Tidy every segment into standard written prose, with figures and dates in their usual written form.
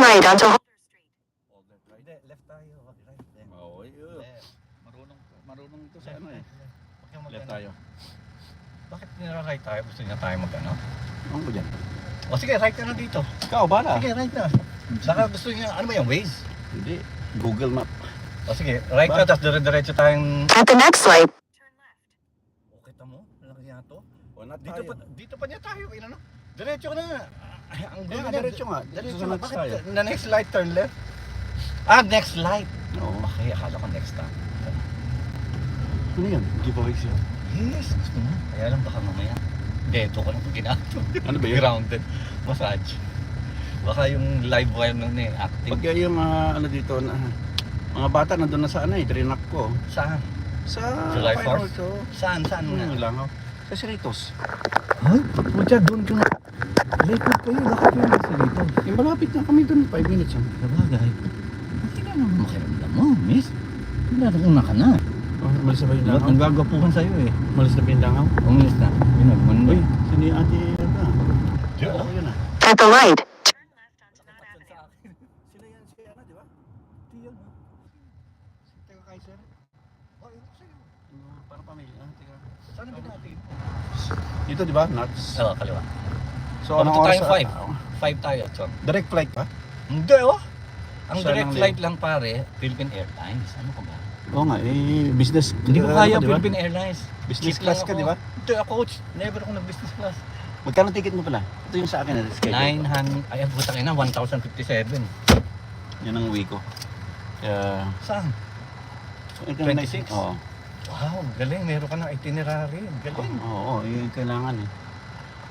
right onto Holder Street. Hindi, left tayo. Right. Oo, Left. marunong ito sa ano eh. Huwag kang Left mag-ano. tayo. Bakit nira-right tayo? Gusto niya tayo mag-ano? Ano ba dyan? O sige, right ka na dito. Ikaw, bala. Sige, right na. Baka gusto niya, ano ba yung Waze? Hindi. Google Map. O sige, right ka, tapos dire-diretso tayong... At the next light, turn left. O, kita mo? Malaki nga to. O, not Dito pa niya tayo, ano? Diretso ka na. Ay, ang Kaya gulo nga, na. diretso nga. Diretso Susunod nga. tayo. Bakit na next light, turn left? Ah, next light. Oo. Okay, akala ko next time. Ano yan? Giveaway siya. Yes, gusto mo. Kaya lang baka mamaya. Deto ka lang pag ginagawa. Ano ba yun? Grounded. Massage. Baka yung live wire nun eh, active. Pag yung ano dito na mga bata nandun na sa ano eh, trinak ko. Saan? Sa July Fire 4th? Auto. Saan? Saan nga? Langaw. Sa Cerritos. Ay, pucha, doon ka na. Likod pa yun, bakit yun nasa dito? Eh, malapit na kami dun, 5 minutes. Sabagay. Hindi naman makiramdam mo, miss. Naroon ka na. Oh, umalis na ba yung Ba't langaw? nanggagapuhan sa'yo eh? Umalis na ba yung langaw? Umalis na. Binagman mo. Uy, sino yung ate Ata? Diyo. Ako yun ah. At the light, turn left onto that avenue. Sino yan si Ana, di ba? Diyan ha. Si Teka Kaiser? Oh, yun sa'yo. Parang pamilya. Teka. Saan ang natin? Dito di ba? Nuts. Oo, kaliwa. So Papunta oras? tayong 5 tayo, Chon. Direct flight pa? Hindi oh. Ang Saan direct ang flight lang pare, Philippine Airlines. Ano ka ba? Oo nga, eh business. Hindi ko ano kaya ka, di ba? Philippine Airlines. Business Cheap lang class ka, ako. di ba? Hindi ako, never ako nag-business class. Magkano ticket mo pala? Ito yung sa akin na schedule. 900, ay putang ina, 1,057. Yan ang uwi ko. Kaya... Saan? ito 26? Oo. Wow, galing. Meron ka ng itinerary. Galing. Oo, yun yung kailangan eh.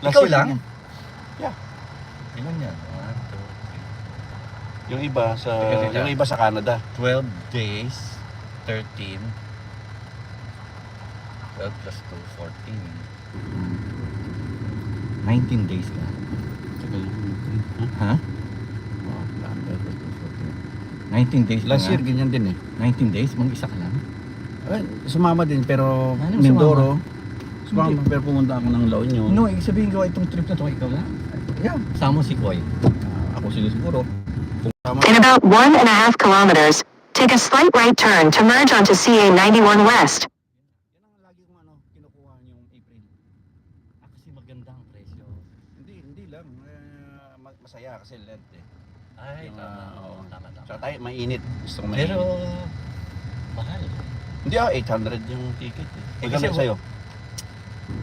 Ikaw year lang? yan. Yeah. Ilan yan? 1, 2, Yung iba sa Teka. yung iba sa Canada. 12 days, 13. 12 plus 2, 14. 19 days ka. Tagal lang. Ha? Oo. 19 days Last ka year nga. ganyan din eh. 19 days, mag-isa ka lang. Ay, sumama din pero Ano Mindoro. Hindi. Sumama pero pumunta ako ng La Union. No, ibig sabihin ko itong trip na to, ikaw lang. Yeah. Sama si Koy. Ako siguro. Kung tama. in about 1.5 kilometers, take a slight right turn to merge onto CA 91 West. Yan ang lagi kong kinukuha yung April. Kasi maganda ang presyo. Hindi lang. Masaya kasi Lent eh. Ay, Yung, tama. oo. Tama, tama. Tsaka tayo mainit. Gusto ko mainit. Pero, mahal. Hindi 800 yung ticket eh. Eh, Magkano kasi- sa'yo?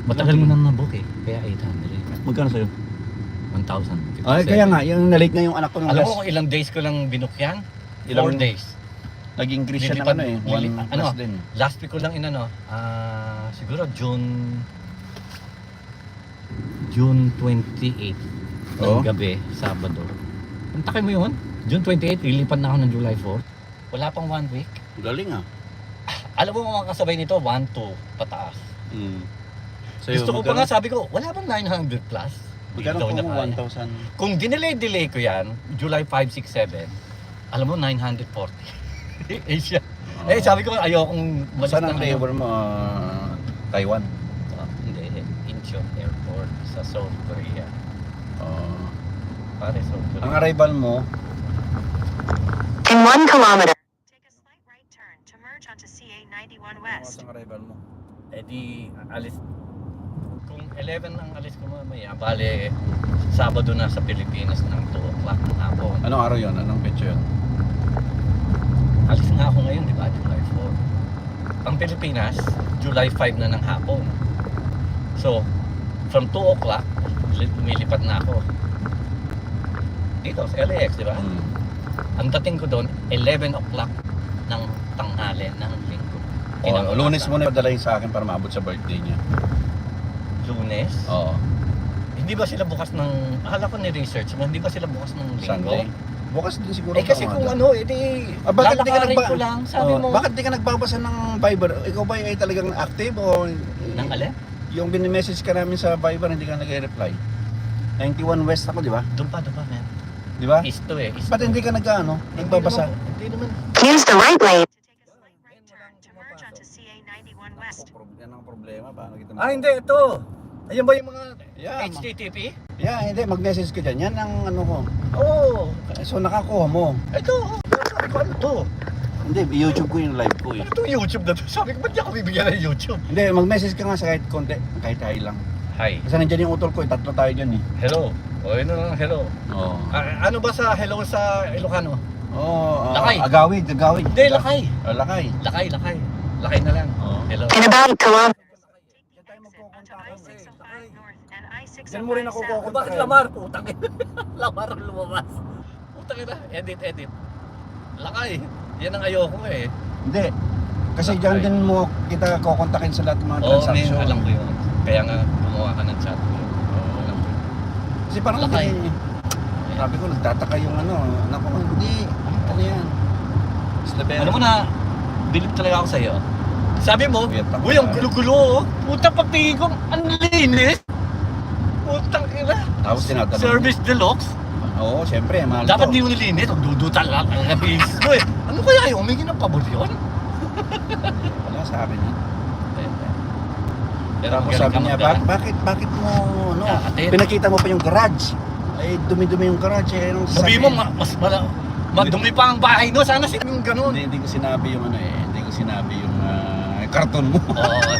Matagal mo nang nabook eh. Kaya 800. Magkano sa'yo? 1,057. Ay, kaya nga, yung nalate na yung anak ko ng Alam mo last. kung ilang days ko lang binook yan? 4 Ilang- days. Nag-increase siya ng Lilipad- ano eh. lili- 1 ano? plus din. Last week ko lang inano, siguro June 28 ng Oo. gabi, Sabado. Kontakin mo yun? June 28, lilipad na ako ng July 4. Wala pang 1 week. Galing ah. Alam mo mga kasabay nito, 1, 2, pataas. Mm. Gusto ko pa nga, sabi ko, wala bang 900 plus? Magkano Hindi daw po niya kaya. 1,000? Kung dinelay-delay ko yan, July 5, 6, 7, alam mo, 940. Asia. Eh, sabi ko, ayokong malis Saan ang ng layover mo? Taiwan. Hindi, Incheon Airport sa South Korea. Pare, South Korea. Ang arrival mo, In 1 kilometer, take a slight right turn to merge onto CA 91 West. ang arrival mo? Eh di, alis. Kung 11 ang alis ko mamaya, bale, Sabado na sa Pilipinas ng 2 o'clock ng hapon. Anong araw yun? Anong petsa yun? Alis nga ako ngayon, di ba? July 4. Ang Pilipinas, July 5 na ng hapon. So, from 2 o'clock, lumilipad na ako. Dito, sa LAX, di ba? Ang dating ko doon, 11 o'clock ng tanghali ng linggo. Lunes mo na padalayin sa akin para maabot sa birthday niya. Lunes? Oo. Hindi ba sila bukas ng, akala ko ni-research mo, hindi ba sila bukas ng linggo? Sunday. Bukas din siguro. Eh kasi kung ano, edi bakit di ka lalakarin ko lang, sabi mo. Bakit di ka nagbabasa ng Viber? Ikaw ba ay talagang active o Nang alin? yung binimessage ka namin sa Viber hindi ka nag-reply? 91 West ako, di ba? Doon pa, man. Di ba? East to eh. East Ba't hindi ka nagbabasa? Hindi naman. Use the right lane. To take a slight right turn to merge onto CA 91 West. Yan ang problema. Paano kita Ah, hindi, ito. Ayan ba yung mga Yeah, HTTP? Yeah, hindi, mag-message ka dyan. Yan ang ano ko. Oo. So, nakakuha mo. Ito. Sabi ko, ano to? Hindi, YouTube ko yung live ko eh. Ano to YouTube na to? Sabi ko, ba't di ako bibigyan ng YouTube? Hindi, mag-message ka nga sa kahit konti. Kahit hi lang. Hi. Kasi nandiyan yung utol ko eh. Tatlo tayo dyan eh. Hello. O, yun na lang, hello. Oo. Ano ba sa hello sa Ilocano? Oo. Lakay. Agawid. Hindi, lakay. Lakay. Lakay. Lakay na lang. Oo. Hello. In about 8 kilometers. Diyan tayo magkukontak and Diyan mo rin ako kukontak. Bakit lamar? Putang ina. Lamar ang lumabas. Putang ina. Edit. Lakay. Yan ang ayoko eh. Hindi. Kasi diyan din mo kita kukontakin sa lahat ng mga Oo, transaction. alam ko yun. Kaya nga gumawa ka ng chat. Oo, alam ko yun. Kasi parang Lakay. sabi ko, nagtataka yung ano. Naku, hindi. Ano yan? Slabero. Alam mo na, bilib talaga ako sa'yo. Sabi mo, Weird ako. uy, ang gulo-gulo oh. Putang pagtingin ko, ang linis. Putang ina. Tapos tinatanong. Service deluxe. Oo, syempre. Mahal Dapat to. di mo nilinis. Ang dudutal lang ang nabihis mo eh. Ano kaya yung humingi ng pabor yun? Wala sa akin yun. Pero Tapos magaling sabi ka niya, magdala. bakit mo, ano, Ate. pinakita mo pa yung garage. Ay, dumi-dumi yung garage. Eh, anong Sabi sasakyan? mo, madumi pa ang bahay no. Sana sinabing ganun. Hindi ko sinabi yung ano eh. Hindi ko sinabi yung karton mo. Oo.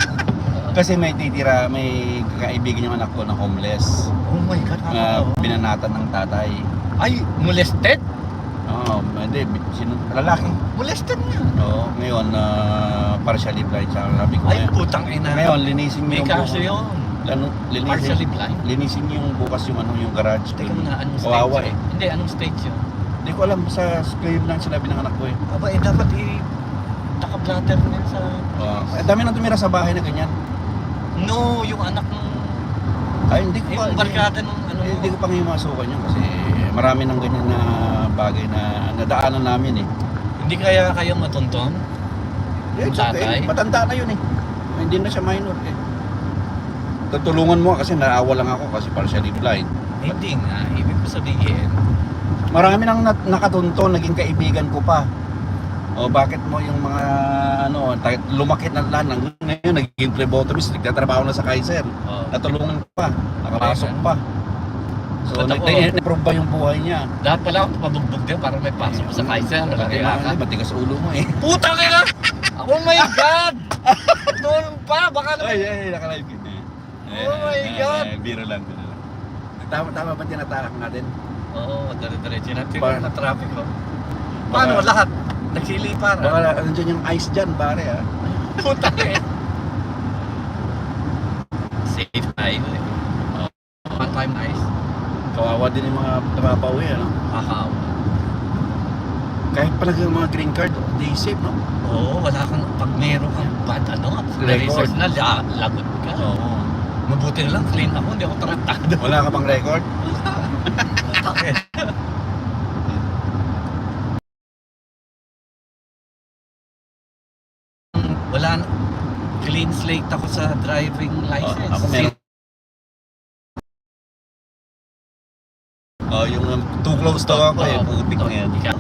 Kasi may titira, may kaibigan yung anak ko na homeless. Oh my God. Binanatan ng tatay. Ay, molested? Oo, hindi. Lalaki. Molested niya. Oo, ngayon, partially blind siya. Sabi ko, Ay, putang ina. ngayon, linisin May yung kaso yun. Ano, Partially blind. linisin niyo yung bukas yung ano yung garage. Teka muna, anong stage Kawawa yun? eh. Hindi, anong stage yun? Hindi ko alam sa Cleveland sinabi ng anak ko eh. Aba, dapat naka-blatter niya sa... Dami nang tumira sa bahay na ganyan. No, yung anak ng... Ay, hindi ko Yung barkada ng ano... Hindi ko pa ngayon masukan yun kasi marami ng ganyan na bagay na nadaanan namin eh. Hindi kaya kayo matunton? It's okay. Tatay? Matanda na yun eh. Hindi na siya minor eh. Tutulungan mo kasi naawa lang ako kasi partially blind. Hindi nga, ibig ko sabihin. Marami nang nakatunto, naging kaibigan ko pa. O bakit mo yung mga ano, lumakit na lang ngayon naging phlebotomist, nagtatrabaho na sa Kaiser. Natulungan ko pa, nakapasok pa. So Ba't ako? nag-improve ba yung buhay niya? Dapat pala akong pabugbog din para may pasok ko sa Kaiser. Kaya matigas ulo mo eh. Puta ka na! Oh my God! Doon pa, baka naman... Ay, nakalive kita. Oh my God! Biro lang. Tama ba tinatakak natin? Oo, dire-diretso natin Parang- na traffic ko. Paano lahat? Nagsilipan. Baka nandiyan yung ice dyan, pare ah. Puta ka eh. Safe tayo eh. One time nice. Kawawa din yung mga napapauwi, ano? Kakaw. Kahit pala yung mga green card, they safe, no? Oo, wala kang, pag meron kang bad ano, research na, lagot ka. Oo. Mabuti na lang, clean ako, hindi ako tarantado. Wala ka bang record? Bakit? Wala na, clean slate ako sa driving license. Ako meron. Yung too close to ako eh, putik na yan. Ikaw?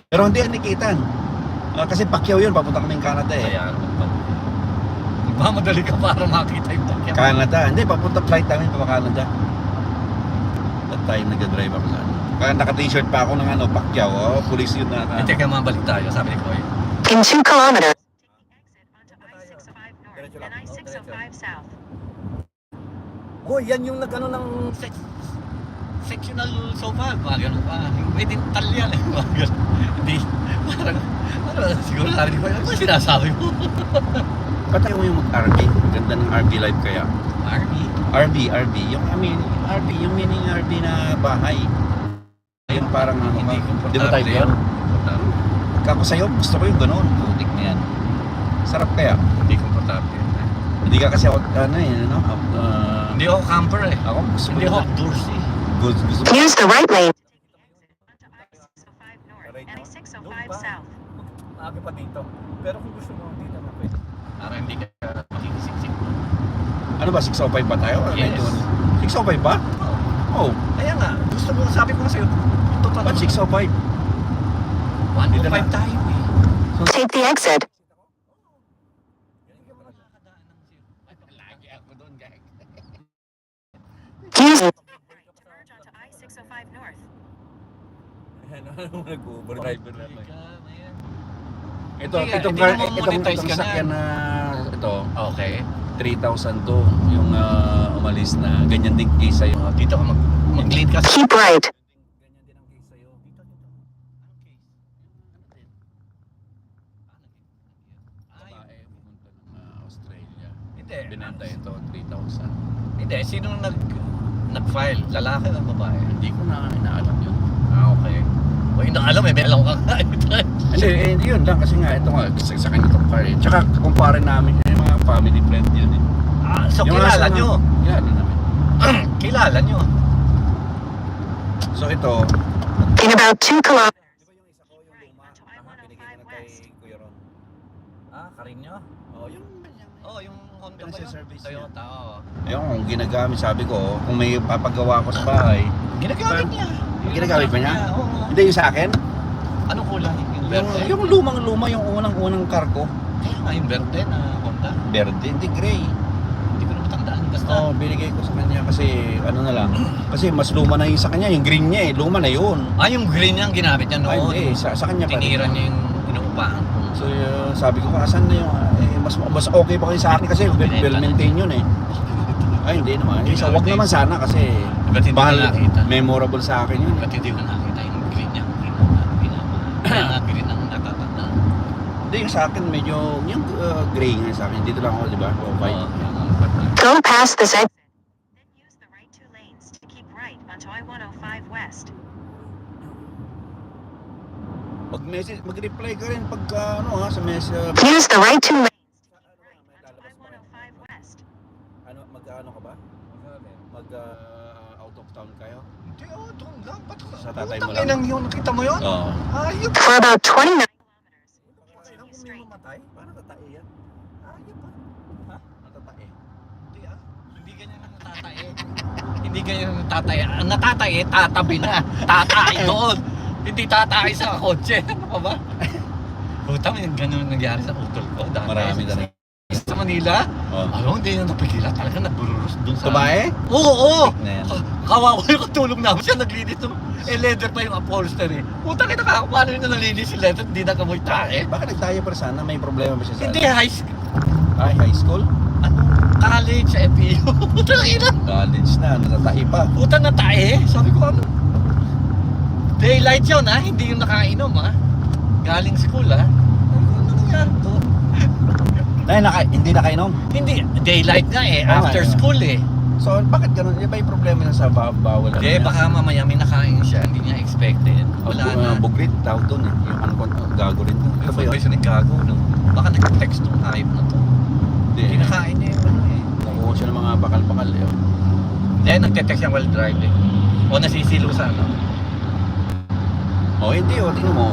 Pero hindi yan nikitan. Kasi Pacquiao yun, papunta kaming Canada eh. Kaya, magmamadali ka para makita yung Pacquiao. Canada, hindi, papunta flight namin pa Canada. That time nag-drive ako na. Kaya naka-t-shirt pa ako ng ano, Pacquiao. Oh, police yun na. Hindi ka mabalik tayo, sabi ni Koy. In 2 kilometers. And I-605 south. Oh, yan yung nag-ano ng sectional sofa. Mga ganun pa. Yung may dental yan eh. Mga ganun. Hindi. Parang siguro narinig ko. Ano ba sinasabi mo? Patay mo yung mag-RV. Ganda ng RV life kaya. Army? RV. Yung RV, yung meaning RV na bahay. Ayun parang ano Hindi ka. komportable Di ba tayo yan? yun? Kako sa'yo, gusto ko yung gano'n. Putik na yan. Sarap kaya. Hindi komportable yan. Hindi ka kasi ako, ano eh, ano? Hindi ako camper eh. Ako gusto ko Hindi yun. ako outdoorsy. Gusto ko. Use the right lane. And I-605 south. Maaga pa dito. Pero kung gusto mo dito na pwede. Para hindi ka makikisiksik. Ano ba, 605 ba tayo? Yes. 605 ba? Oh. Kaya nga, gusto mo, sabi ko sa'yo, totoo. Ba't 605? 105 tayo eh. Take the exit. Lagi ako doon, guys. Use To merge onto I-605 North. Ano, nag-Uber driver na Teka, man. Ito, Hindi, itong hindi mo monetize ka na. sakyan na ito, Okay. 3,000 to, yung umalis na, ganyan din case sa'yo. Dito ka mag-lead ka. keep right. Ganyan din ang case sa'yo. Dito. Anong case? Babae, pumunta ng Australia. Hindi. Binenta ito, 3,000. Hindi, sino nag-file? Lalaki o babae? Hindi ko na inaalam yun. Okay. O hindi alam eh, may alam ka nga. Hindi, yun lang kasi nga, ito nga, sa kanya itong car eh. Tsaka kumpare namin, yung mga family friend yun eh. So Yung kilala nasa- nyo. Kilala namin. Kilala nyo. So ito, In about 2 kilometers. di ba yung isa ko, yung Right luma, onto binigay I-105 ko na kay West. Kuya Ron. Karinyo? Oh, yung kanyang. Oh, yung Honda ba Yung yun? service niya. Toyota, oo. Ayun, kung ginagamit, sabi ko, kung may papagawa ko sa bahay, Ginagamit niya. Ginagamit ba niya? Oo. hindi yung sa akin. Anong kulay? Yung Yung, verde? yung lumang-luma, yung unang-unang car ko. Kaya nga yung verde na Honda. Verde, hindi gray. Hindi ko na matandaan. Basta, Oo, binigay ko sa kanya kasi ano na lang. Kasi mas luma na yung sa kanya, yung green niya eh, luma na yun. yung green niya ang ginamit niya Ay, noon. hindi, sa kanya pa rin. Tinira niya yung inuupahan ko. So sabi ko, asan na yung, mas okay pa kayo sa akin kasi well maintained yun eh. Ay, hindi naman. Isa, wag naman sana kasi Ba't hindi mahal, ko nakita? memorable sa akin yun. Ba't hindi ko nakita yung green niya? Green ang natatanda. Hindi, yung sa akin medyo, yung gray nga sa akin. Dito lang ako, di ba? O, white. Go past this exit. Then use the right 2 lanes to keep right onto I-105 West. Mag-message, mag-reply ka rin pag ano ha, sa message. Use the right 2 lanes. Right onto I-105 West. Ano, mag-ano ka ba? Mag out of town kayo? Hindi, doon lang. Ba't ko? Sa tatay mo Putang lang. inang yun, nakita mo yun? Oo. Ayop. For about 29 Kilometers. Continue Kung may straight. mamatay, paano tatae yan? Ayop ah. Ha? Natatae. Hindi ah. Hindi ganyan ang natatae. Hindi ganyan ang natatae. Ang natatae, tatabi na. Tatay doon. Hindi tatay sa kotse. Ano ka ba? Puta, may ganun nangyari sa utol ko. Dati. Marami na rin. Sa Manila, Oh. hindi na napigilan. Talaga nagbururus doon sa... Babae? Oo! Na yan. Kawawa yung katulong namin. Siya naglinis ng... leather pa yung upholstery. Puta kita ka, paano yun na nalinis yung leather? Hindi na kamoy tae. Baka nagtayo pa sana, may problema ba siya sa Hindi high school. Ay, high school? Ano? College sa FEU. Puta na ina. College na, natatae pa. Puta na tae. Sabi ko ano? Daylight yun ha. Hindi yung nakainom ha. Galing school ha. Sabi ko, ano nangyari to? Dahil hindi nakainom. Hindi. Daylight nga eh. Oo nga, After oo. school eh. So, bakit ganun? Iba yung problema niya sa bawal. Hindi, baka mamaya may nakain siya. Hindi niya expected. Wala na. Bugrit, tawag doon eh. Yung gago rin doon. Ito ba yun? Yung siya naggago, no? Baka nag-text tong hype na to. Hindi. Kinakain niya yung ano eh. Nakuha siya ng mga bakal-bakal eh. Hindi, nagte-text siya while driving. O nasisilo sa ano. Oh, hindi oh. Tingnan mo.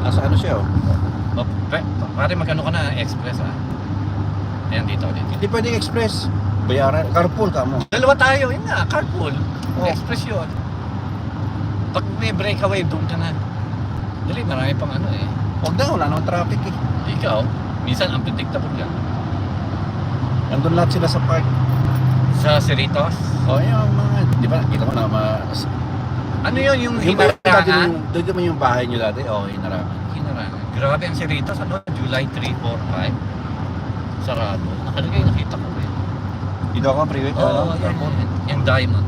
Nasa ano siya oh. Pare magkano ka na express ha? Ayan dito. Hindi pwedeng express. Bayaran. Carpool ka mo. Dalawa tayo, yun nga, carpool. Oh. Express yun. Pag may breakaway, doon ka na. Dali, marami pang ano eh. Huwag na, wala naman traffic eh. Ikaw, minsan unpredictable yan. Nandun lahat sila sa park. Sa Cerritos, Oh, yung mga, di ba, nakita mo na ano yun, yung yung dati hinarangan? doon naman yung bahay nyo dati. Oh, hinarangan. Hinarangan. Grabe ang Cerritos, ano, July 3, 4, 5. Sarado. Nakalagay, nakita ko eh. Dito ako, freeway. Oo, yan, yung diamond.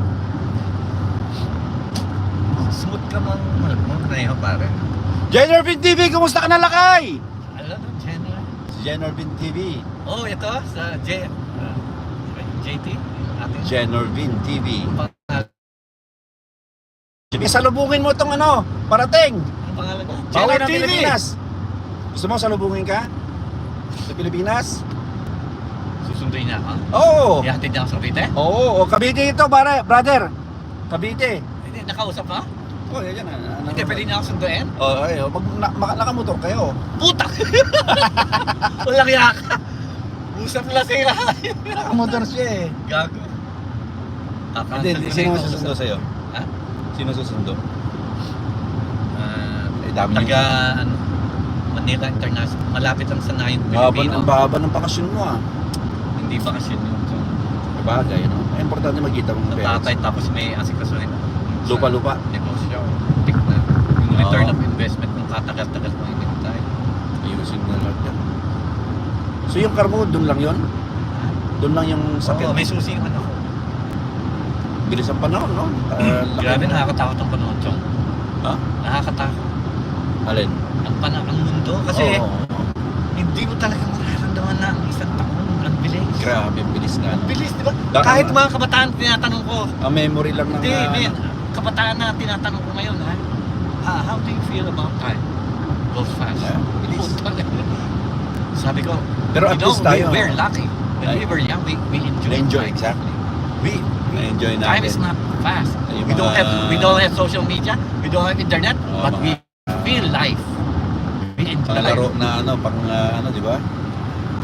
Smooth ka magmaneho pare. Genervin TV, kumusta ka na lakay? Alam mo, General? Si Genervin TV. Oh, ito, sa JT. Ating Genervin TV. pangalan. Salubungin mo itong ano, parating. Ang pangalan niya? Bawi General ng TV! Pilipinas. Gusto mo salubungin ka? Sa Pilipinas? Susunduin niya ako? Oo. Ihatid niya ako sa Cavite? Oo, Cavite ito, brother. Cavite. Hindi, nakausap ka? Oh, yan. Hindi, pwede niya ako sunduin? Oh, ay, nakamotor kayo. Putak! Walang yaka! Usap na sila. Nakamotor siya eh. Gago. Hindi, sino susundo sa'yo? Ha? Sino susundo? Ah, Eh, dami taga, ano, Manila International. Malapit lang sa Nayon, Haba Pilipino. ng baba ng bakasyon mo ah. Hindi ba kasi yun yung... Bagay, no? Importante magkita mong parents. Natatay tapos may asikasuhin ako. Lupa-lupa. Negosyo. Tik na. Yung return Oo. of investment kung katagal-tagal mo inintay. Ayusin mo lahat yan. So yung car mo, doon lang yun? Doon lang yung sakit? Oo, may susi yung ano ko. Bilis ang panahon, no? Grabe, nakakatakot ang panahon, Chong. Ha? Nakakatakot. Alin? Ang ang mundo. Kasi Oo. hindi mo talaga mararamdaman na ang isang taon. Ang bilis. Grabe, ang bilis nga. Ang bilis, di ba? Dahil- Kahit mga kabataan tinatanong ko. Ang memory lang ng... Hindi, men. Kabataan na tinatanong ko ngayon, ha? How do you feel about time? Goes fast. Yeah, bilis. Sabi ko, Pero at least tayo, we're lucky. When we were young, we enjoyed enjoy, time. exactly. We Na-enjoy natin. time is not fast. Yung We don't mga- have social media, we don't have internet, Oo, but we mga- feel life. We enjoy Mga life. laro na ano, pang ano, di ba?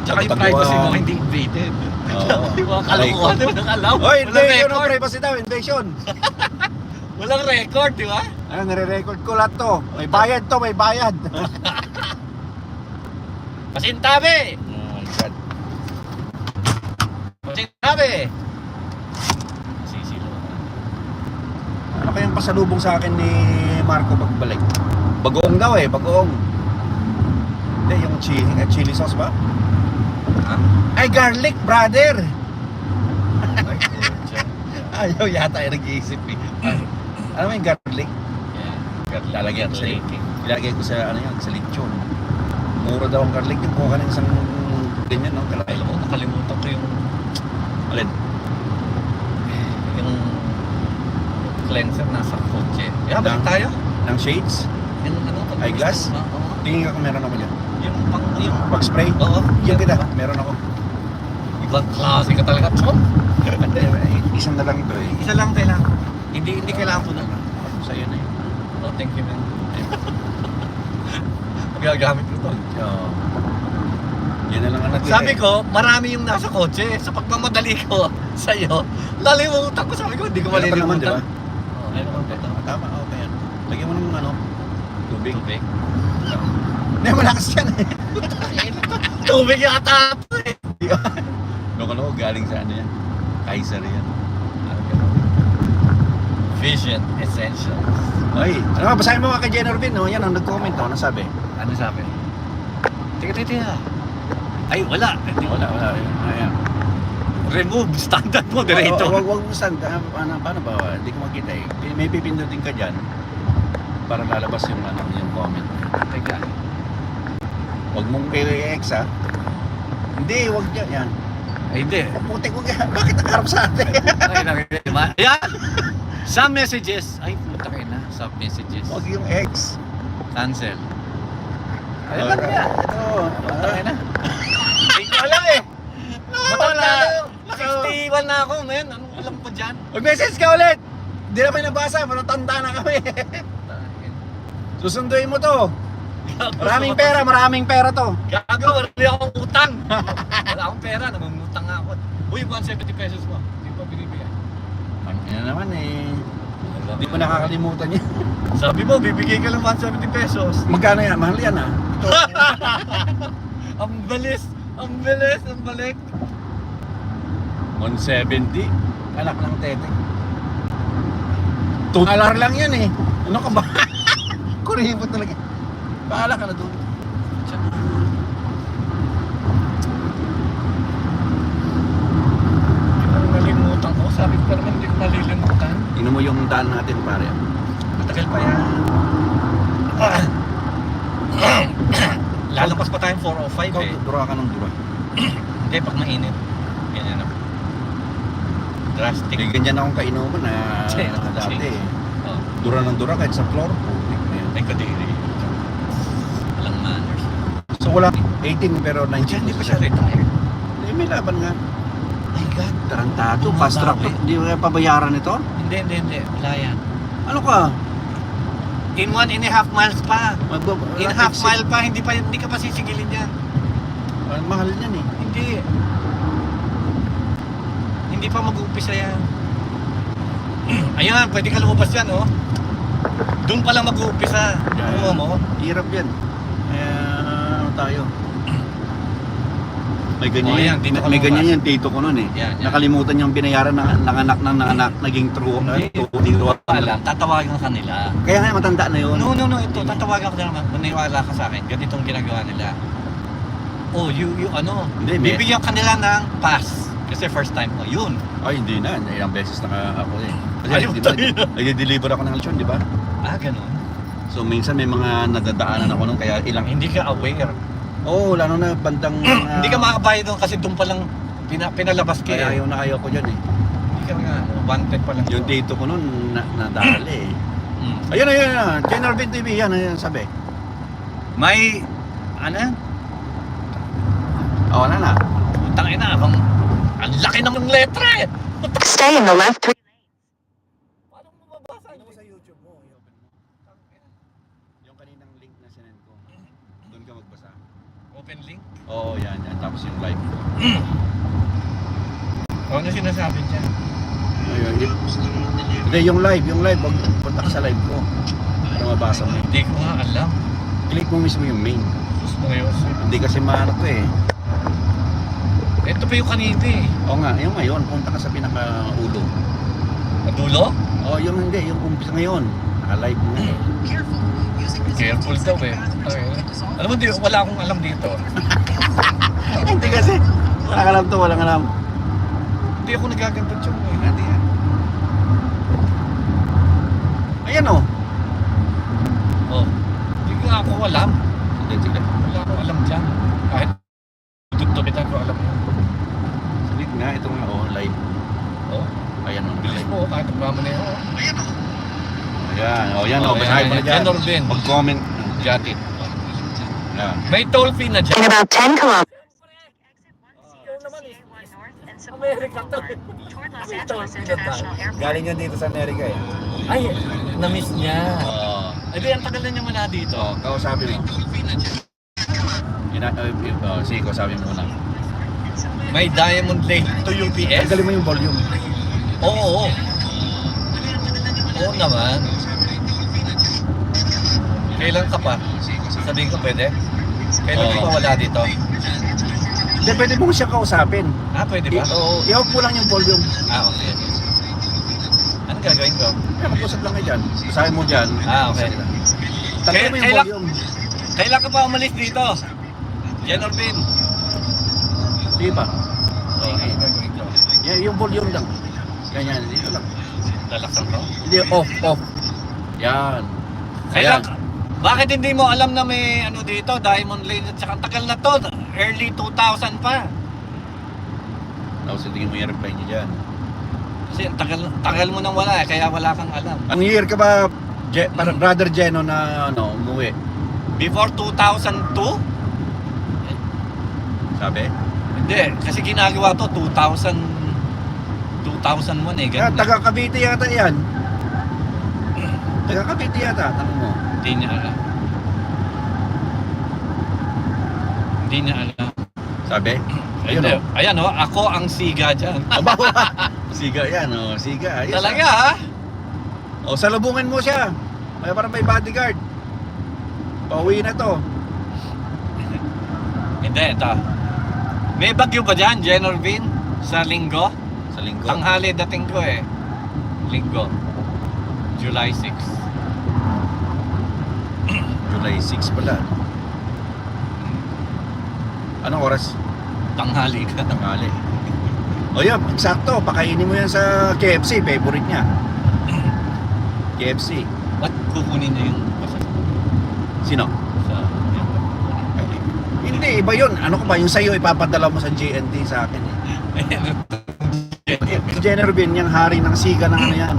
Tsaka yung Taguan. privacy mo hindi invaded. Oo. Yung mga kalokohan na walang alaw. Oy, Walang invasion of record. privacy daw, invasion. Walang record, di ba? Ano, nire-record ko lahat to. May bayad to, may bayad. Pasintabi! Oh my God. Pasintabi! Sisilo. Ano kayang pasalubong sa akin ni Marco pagbalik? Bagoong daw eh, bagoong. Hindi, yung chili sauce ba? Ha? Ay, garlic, brother! Ay, putya. Ayaw yata yung nag-iisip eh. Ano yung garlic? Yeah. Lalagyan ko sa ilalagay ko sa ano yan, sa lechon. Mura daw ang garlic yung kuha ka ng isang ganyan, no? Alam mo, nakalimutan ko yung Alin? yung cleanser nasa kotse. Yeah, balik Ng- tayo. Ng shades? Yung ano, Eyeglass? Oo. Tingin ka kung meron ako dyan. Yung Pag-spray? oo. Yan kita, meron ako. Ibang klase ka talaga, Chom. Isang na lang ito eh. Isa lang kailangan. Hindi kailangan ko na. Sa'yo na yun. Oh, thank you, man. Gagamit ko to. Oo. Yan na lang ang natira. Sabi ko, marami yung nasa kotse. Sa pagmamadali ko sa'yo, lalimutan ko. Sabi ko, hindi ko Wala pa naman, di ba? malilimutan. Oh, ayun naman ito. Tama, okay yan. Lagyan mo ng ano, tubig. Tubig. Hindi, malakas yan eh. Tubig yata ito eh. Loko-loko, galing sa ano yan. Kaiser yan. Vision Essentials. Ay, ano nga, basahin mo mga kay Jenner Bin, no? Yan ang nag-comment, no? Ano sabi? Ano sabi? Teka. Ay, wala. Hindi Wala. Ayan. Remove standard moderator. Wag mo stand. Paano ba? Hindi ko makita eh. May pipindutin ka dyan para lalabas yung ano, yung comment. Teka. Wag mong i-X ha. Hindi, wag dyan. Yan. Ay, hindi. Putik ko ka. Bakit nakaharap sa atin? Ay, nakikita ba? Ayan! Some messages. Ay, puta kayo na. Some messages. Wag yung X. Cancel. Ay, Oh, ba't yan? Ito. Puta kayo na. Hindi ko alam eh. Matanda. Naka-61 na ako. Ngayon, anong alam ko dyan? Mag-message ka ulit. Hindi na may nabasa. Matatanda na kami. Susunduin mo to. Maraming pera to. Gago, wala akong utang. Wala akong pera, namumutang nga ako. Uy, 170 pesos mo. Hindi pa binibigay. Yan naman eh. Hindi ko nakakalimutan yan. Sabi mo, bibigay ka lang 170 pesos. Magkano yan? Mahal yan ah. Ito. Ang bilis. Ang bilis. Ang balik. 170. Anak ng tete. $2 lang yan eh. Ano ka ba? Kuripot talaga. Bahala ka na doon. Nalimutan ko. Sabi ko pa naman, hindi ko malilimutan. Tingnan mo yung daan natin pare. Matagal pa yan. Lalabas pa tayong 405 Ikaw, eh. dura ka ng dura. Hindi, pag mainit. Ganyan ako. Drastic. Eh, ganyan akong kainuman na Che, dati che. eh. Oh, Dura ng dura kahit sa floor. Putik na yan. ay kadiri. Walang manners. So wala, 18 pero 19. Diyan, hindi pa siya retired. Hindi, may laban nga. My God. Tarantado, Bumaba fast track eh. to. Hindi mo kaya pabayaran ito? Hindi. Wala yan. Ano ka? In 1.5 miles pa. In half exit. mile pa, hindi ka pa sisigilin yan. Mahal yan eh. Hindi. Hindi pa mag-uumpisa yan. Ayan, pwede ka lumabas yan, oh. Doon pa lang mag-uumpisa. Ano mo? Hirap yan. Ano tayo? May ganyan, Oh, yan, dito ka may lumabas. ganyan yan, tito ko nun eh. Yan, yan. Nakalimutan niyang binayaran ng anak ng anak, naging true. Hindi ko pa alam. Tatawagan ka nila. Kaya nga matanda na yun. No, ito. Tatawagan ka naman. Maniwala ka sa akin. Ganitong ginagawa nila. Oh, Hindi, may- bibigyan ka nila ng pass. Kasi first time mo, yun. Ay, hindi na. Ilang beses na ako eh. Kasi Ayaw di ba, tayo na. nag-deliver ako ng lechon, di ba? Ah, ganun. So minsan may mga nadadaanan ako nun, kaya ilang... Hindi ka aware. Oo, lalo na bandang... Hindi ka makakabayad doon kasi doon pa lang pinalabas ka. Kaya eh. ayaw na ayaw ko dyan eh. Hindi ka nga, wanted pa lang. Yung dito ko nun, nadali eh. Mm. Ayun. Channel 20 TV, yan sabi. May, ano? Wala na. Utang ina, ang laki ng letra eh. Stay in the left 3 Paano mo mababasa? Ano sa YouTube mo, i-open mo. Yung kaninang link na sinend ko. Doon ka magbasa. Open link? Oo, yan. Tapos yung live ko. Ano sinasabi niya? Ayun. Hindi, yung live. Wag punta ka sa live ko. Para mabasa mo. Hindi ko nga alam. Click mo mismo yung main. Gusto mo yun. Hindi kasi maano to eh. Ito pa yung kanina eh. Oo nga, yung ngayon, punta ka sa pinaka-ulo. Madulo? Oo, yung hindi, yung umpisa ngayon. Naka-live mo eh. Careful daw eh. Okay. Alam mo, wala akong alam dito. Hindi kasi, walang alam to, walang alam. Hindi ako nagaganto yung eh. Hindi yan. Ayan o. Oh. Hindi ko nga ako alam. Sige. Wala akong alam dyan. Kahit tutubitan ko alam yun. Sige nga, ito nga o, live. Oh. Ayan o, Bilis live. mo kahit magmamaneho. Ayan o, basahin mo na dyan. Jen Orbin. Mag-comment. Got it. Yan. May toll fee na dyan. in about 10 kilometers. Exit 10 to CA1 North and support America to. Boulevard toward Los May Angeles toll International Airport. Galing yan dito sa Amerika eh. Ay, na-miss niya. Oo. Ay, di, ang tagal na niya muna dito. Oo, kausapin mo. Sige, kausapin mo na. May Diamond Lane to UPS? Tanggalin mo yung volume. Oo. Oo naman. Kailan ka pa? Sabihin ko pwede? Kailan ka Oo. pa wala dito? Hindi, pwede mo siya kausapin. Ah, pwede ba? Oo, i-off mo lang yung volume. Ah, okay. Anong gagawin ko? Kaya mag-usap lang kayo dyan. Basahin mo dyan. Ah, okay. Tanggalin mo yung Kailan- volume. Kailan ka pa umalis dito? Jen Orbin. Di ba? Okay, gagawin ko. Yan, yung volume lang. Ganyan, dito lang. Lalaksan ko? Hindi, off. Yan. Kailan? Ayan. Bakit hindi mo alam na may ano dito, Diamond Lane at saka tagal na to, early 2000 pa. Tapos tingin mo yung reply niya dyan. Kasi ang tagal mo nang wala eh, kaya wala kang alam. Ang year ka ba, parang brother Jeno na umuwi? Before 2002? Sabi? Hindi, kasi ginagawa to 2001 eh, Kaya ganun. taga Cavite yata yan. Taga Cavite yata, tanong mo. Hindi niya alam. Hindi niya alam. Sabi? Ayun, Ayun, ayan oh, ako ang siga dyan. Aba, siga yan, siga. Ayos, Talaga ha? salubungin mo siya. Kaya parang may bodyguard. Pauwi na to. Hindi, ito. May bagyo ba dyan, Jen Orbin? Sa linggo? Sa linggo. Tanghali dating ko eh. Linggo. July 6. July 6 pala. Anong oras? Tanghali ka. Tanghali. O yan, eksakto. Pakainin mo yan sa KFC. Favorite niya. KFC. Ba't kukunin niya yung pasasabi Sino? sa... Hindi, iba yun. Ano ko ba? Yung sa'yo, ipapadala mo sa JNT sa akin. Si Jenner Bin, yung hari ng siga ng ano yan.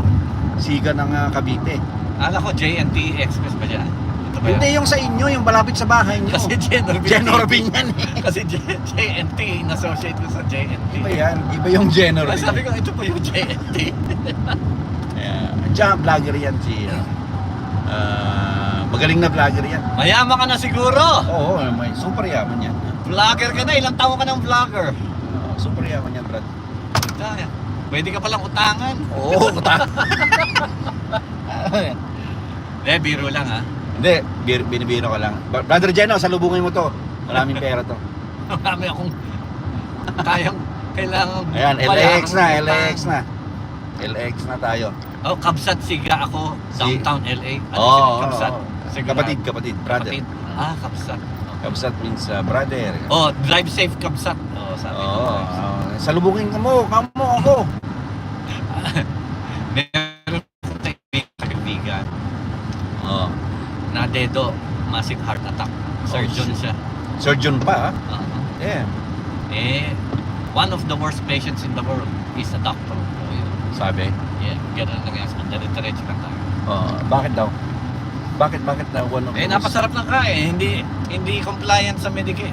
Siga ng Cavite. Ala ko JNT Express ba dyan? Ito ba yan? Hindi yung sa inyo, yung malapit sa bahay nyo. Kasi Jen Orbin. Jenner Bin yan eh. Kasi JNT, in-associate ko sa JNT. Iba yan. Iba yung Jenner Kaya Bin. sabi ko, ito po yung JNT. Diyan, vlogger yan si... magaling na vlogger yan. Mayaman ka na siguro. Oo, may super yaman yan. Vlogger ka na, ilang taon ka ng vlogger? Super yaman yan, Brad. Kaya, pwede ka palang utangan. Oo, Hindi, biro lang ha. Hindi, binibiro ko lang. Brother Jeno, salubungin mo to. Maraming pera to. Marami akong Kailangan Ayan, wala LAX akong na, kita. LAX na. LAX na tayo. Oh, Kabsat Siga ako, downtown LA. Ano Oo, sila, Kabsat? oo. Sigurado. Kapatid, brother. Kapatid. Ah, Kabsat. Kabsat means brother. Oh, drive safe Kabsat. Oh, sabi Oo. ko. Salubungin ka mo, kamo ako. Meron akong kaibigan Oo. na dedo, massive heart attack. Surgeon siya. Surgeon pa, ha? Oo. Yeah. Eh, one of the worst patients in the world is a doctor. Oh, yun. Sabi. Yeah, ganun lang yan. Dire-diretso lang tayo. Bakit daw? Bakit na one of Eh, those- napasarap lang ka eh. Hindi compliant sa Medicaid.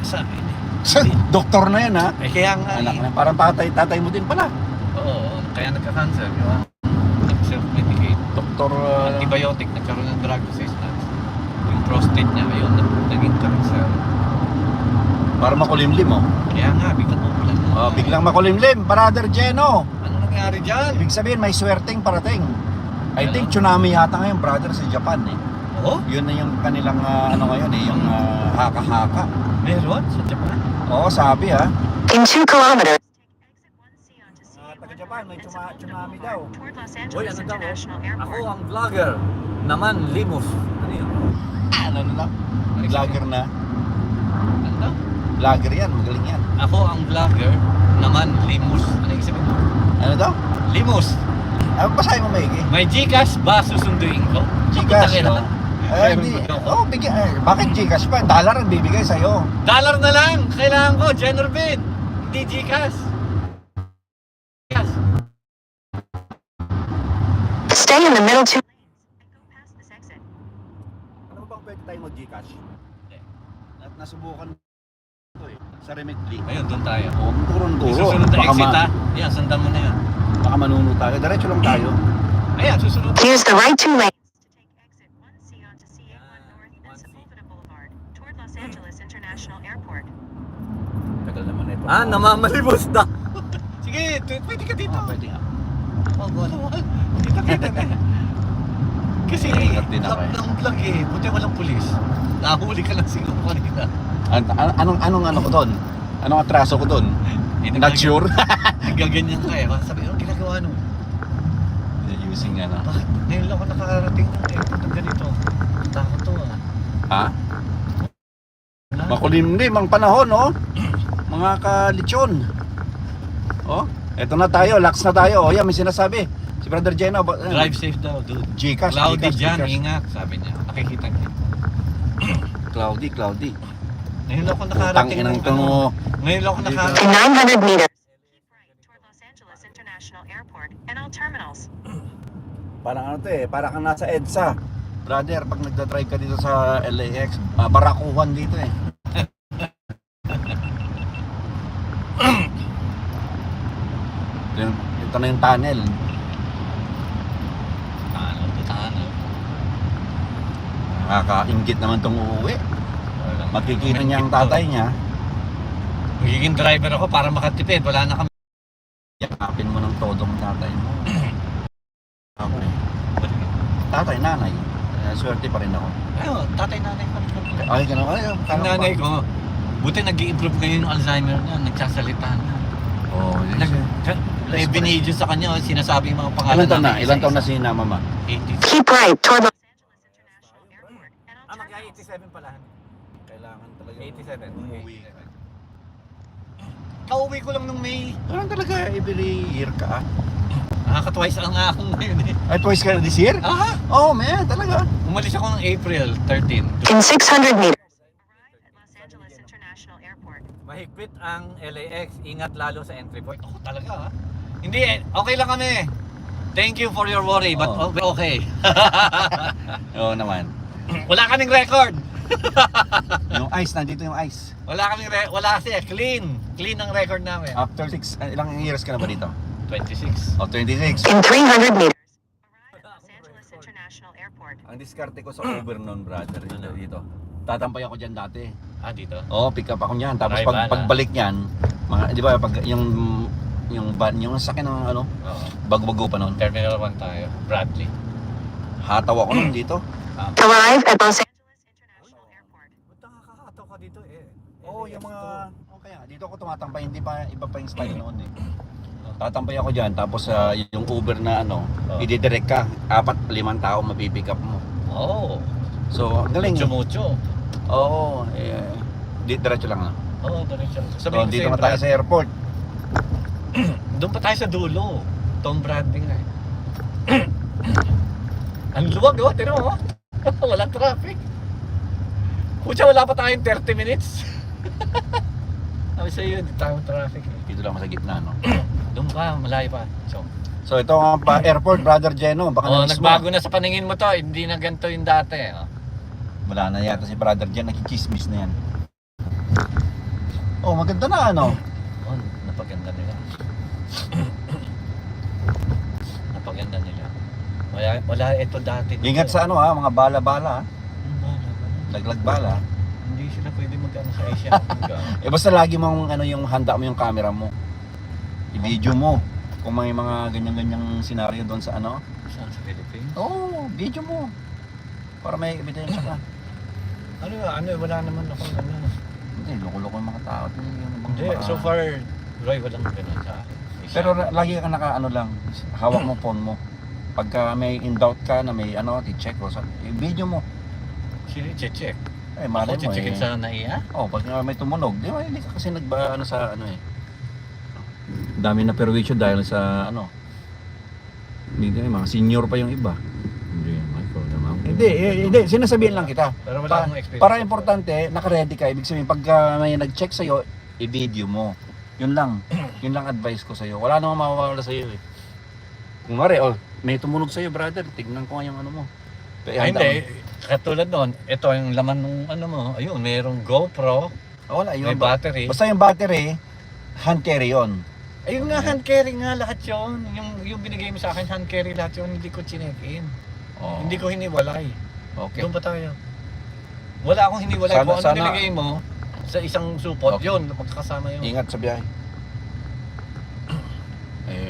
Doktor na yan, ha? Eh, kaya nga Anak eh. na, parang tatay mo din pala. Oo, kaya nagka-cancer. Di ba? Nag-self-medicate. Doktor, Antibiotic, nagkaroon ng drug resistance. Yung prostate niya, ayun, naging cancer. para makulimlim, oh. Kaya nga, biglang umulan na. Biglang makulimlim, Brother Jeno. Ano nangyari dyan? Ibig sabihin, may swerteng parating. I Ano? think tsunami yata ngayon, brother, sa Japan, eh. Oo, Yun na yung kanilang, ano ngayon, eh, yung haka-haka. meron sa Japan. Oo, sabi, ha. In 2 kilometers, Take exit 1C onto CA taga-Japan, may 11 and sa tsunami Boulevard daw. toward Los Uy, Angeles ano daw? International Ako Airport. ang vlogger. Naman, Limos. Ano yun? Ano na? Vlogger na. Ano daw? Vlogger yan, magaling yan. Ako ang vlogger. Naman, Limos. Ano yung sabihin mo? Ano daw? Limos. Basahin mo maigi. May Gcash ba susunduin ko? Gcash, Putangin no? na. Hindi. Oh, bigyan. Bakit Gcash pa? Dollar ang bibigay sa'yo. Dollar na lang! Kailangan ko, Generbid! Hindi Gcash. Gcash. stay in the middle 2 And go past this exit. Ano bang pwede tayo mag-Gcash? Hindi. At nasubukan ko eh. Sa Remitly. Ayun, doon tayo. Oh, turun-turo. Susunod na Baka, exit ha. Yan, sundan mo na yan. baka manuno tayo. Diretso lang tayo. Ayan, susunod. use the right 2 lanes. To take exit 1C onto CA1 North and Sepulveda Boulevard toward Los Angeles International Airport. Tagal naman ito. Namamalimos na. Sige, pwede ka dito. Pwede nga. Oh, naman. Kita na. Kasi, Ingat din ako eh. ng vlog eh. Buti walang pulis. Nahuli ka lang siguro kanina. Anong ano ko doon? Anong atraso ko doon? Not sure. Gaganyan ka eh. Sabi, anong ginagawa nun? Using ano. Bakit? Ngayon lang ako nakarating ng airport ng ganito. Takot to ah. Ha? Wala. Makulimlim ang panahon, oh. Mga kalitsyon. Oh, eto na tayo. Lax na tayo. Oh, yan, may sinasabi. Si Brother Jeno. Drive safe daw, dude. Gcash. Cloudy Gcash, dyan, Gcash. ingat. Sabi niya. Nakikita niya. Cloudy. Ngayon lang ako Utang nakarating inang ng to. Ngayon lang ako nakarating. In 900 meters, Keep right toward Los Angeles International Airport and all terminals. Parang ano to eh. Parang kang nasa EDSA. Brother, pag nagda-drive ka dito sa LAX, barakuhan dito eh. Ito na yung tunnel. Tunnel. Nakakaingit naman tong uuwi. Makikita niya ang tatay niya. Magiging driver ako para makatipid. Wala na kami. Yakapin mo ng todong tatay mo. Ako eh. Tatay, nanay. Swerte pa rin ako. Ayun, tatay nanay pa rin kami. Ay, ganun. Ay, Ang nanay ko, buti nag-i-improve ngayon yung Alzheimer na. Nagsasalita na. Oh, May binidyo sa kanya, sinasabi yung mga pangalan ilan taon na? namin Ilan taon na isa-isa. si mama? 80. keep right toward Los Angeles International Airport and all terminals. 87 pala. Kailangan talaga 87. umuwi. Kauwi ko lang nung May. Kailangan talaga every year ka. Nakaka-twice ang akong ngayon eh. Ay, twice ka na this year? Ah, Oh, man, talaga. umalis ako ng April 13. in 600 meters. Arrive at Los Angeles International Airport. Mahigpit ang LAX. Ingat lalo sa entry point. Ako talaga ha? Hindi eh. Okay lang kami. Thank you for your worry, but okay. Oo naman. Wala kaming record. Yung ice, nandito yung ice. Wala kasi. Clean ang record namin. After 6, ilang years ka na ba dito? 26. Oh, 26. In 300 meters, Arrive at Los Angeles International Airport. Ang diskarte ko sa Uber noon, brother, dito. Tatampay ako dyan dati. Ah, dito? Oo, pick up ako niyan. Tapos Arrival, pagbalik niyan, mga, di ba, pag yung van, yung sakyan ng ano, Oo. bago-bago pa noon. Terminal 1 tayo. Bradley. Hataw ako noon dito. arrive at Los Angeles. Angeles International Airport. Ba't nakakataw ka dito eh? Oo, yung mga Kaya dito ako tumatambay, hindi pa iba pa yung style noon eh. Tatampay ako dyan, tapos yung Uber na ano, ididirect ka, 4-5 tao mapipick up mo. Oo. So, ang galing eh. Mucho. Oo, diretso lang na. Oo, diretso. So, Sabihin ko dito sa'yo, na tayo Brad, sa airport. doon pa tayo sa dulo. Tom Bradley nga eh. Ang luwag oh, tira mo. Walang traffic. Pucha, wala pa tayong 30 minutes. Sabi sa'yo, hindi tayo traffic eh. Dito lang sa gitna, no? Doon pa, malayo pa. So, ito ang airport, Brother Jeno. Baka na-miss mo. Nagbago na sa paningin mo to. Hindi na ganito yung dati. Oh. Wala na yata si Brother Jen, nakikismis na yan. Oh, maganda na ano. Oh, napaganda nila. Napaganda nila. Wala ito dati. dito. Ingat sa ano ha, mga bala-bala ha. Bala. Laglag bala. Hindi sila pwede mag-ano sa Asia. Basta lagi mong ano yung handa mo yung camera mo. I-video mo. Kung may mga ganyan-ganyang senaryo doon sa ano. Saan sa Philippines? Oo, video mo. Para may ebidensya ka. Wala naman ako ano. Hindi, loko-loko yung mga tao. Hindi, so far, Roy, walang ganun sa akin. Pero lagi ka naka-ano lang, hawak mo phone mo. Pagka may in doubt ka na may ano, i-check o sa video mo. Sino check? Eh, malay Ako mo checkin eh. sa naiya? Oh, pag may tumunog, di ba hindi ka kasi ano sa ano eh. Dami na perwisyo dahil sa ano. Hindi mga senior pa yung iba. Hindi, Michael naman. Hindi, sinasabihin lang kita. Pero wala akong experience. Para importante, naka-ready ka. Ibig sabihin, pagka may nag-check sa'yo, i-video mo. Yun lang. Yun lang advice ko sa'yo. Wala namang mawawala sa'yo eh. Kung may tumunog sa'yo, brother, tignan ko nga yung ano mo. Ay, hindi. Katulad nun, ito yung laman ng ano mo. Ayun, mayroong GoPro, Wala, yun. may battery. Basta yung battery, hand carry yun. Ayun nga, hand carry nga lahat yun. Yung binigay mo sa akin, hand carry lahat yun. Hindi ko chinek-in. Oh. Hindi ko hiniwalay. Okay. Doon pa tayo. Wala akong hiniwalay. Sana- Kung ano sana- nilagay mo sa isang supot, Okay. yun, magkakasama yun. Ingat sa biyahe.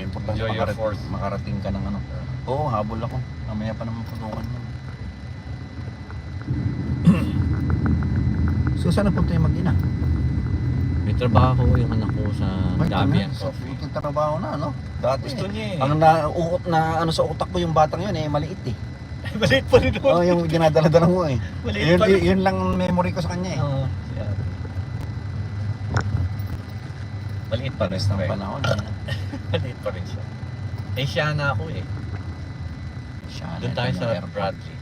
Importante Enjoy your force. makarating ka ng ano. Oo, habol ako. Mamaya pa naman punukan mo. So, saan napunta yung mag-ina? May trabaho yung anak ko sa Dabian Coffee. May trabaho na, no? Dati. Gusto niya eh. Ang nauukot na ano sa utak ko yung batang yun eh, maliit eh. Maliit pa rin Oo, yung dinadala-dala mo eh. Maliit pa rin. Yun lang memory ko sa kanya eh. Oo, siya. Maliit pa rin. Pares ng panahon. Maliit pa rin siya. Eh siya na ako eh. Doon tayo sa Bradley.